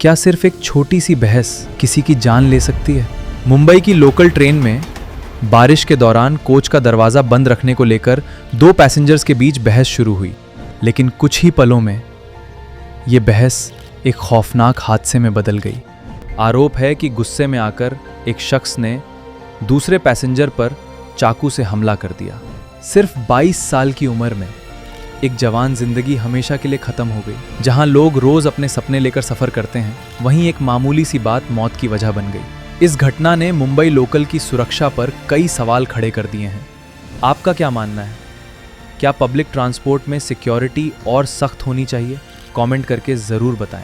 क्या सिर्फ एक छोटी सी बहस किसी की जान ले सकती है? मुंबई की लोकल ट्रेन में बारिश के दौरान कोच का दरवाज़ा बंद रखने को लेकर दो पैसेंजर्स के बीच बहस शुरू हुई, लेकिन कुछ ही पलों में ये बहस एक खौफनाक हादसे में बदल गई। आरोप है कि गुस्से में आकर एक शख्स ने दूसरे पैसेंजर पर चाकू से हमला कर दिया। सिर्फ 22 साल की उम्र में एक जवान जिंदगी हमेशा के लिए खत्म हो गई। जहां लोग रोज अपने सपने लेकर सफर करते हैं, वहीं एक मामूली सी बात मौत की वजह बन गई। इस घटना ने मुंबई लोकल की सुरक्षा पर कई सवाल खड़े कर दिए हैं। आपका क्या मानना है? क्या पब्लिक ट्रांसपोर्ट में सिक्योरिटी और सख्त होनी चाहिए? कमेंट करके ज़रूर बताएं।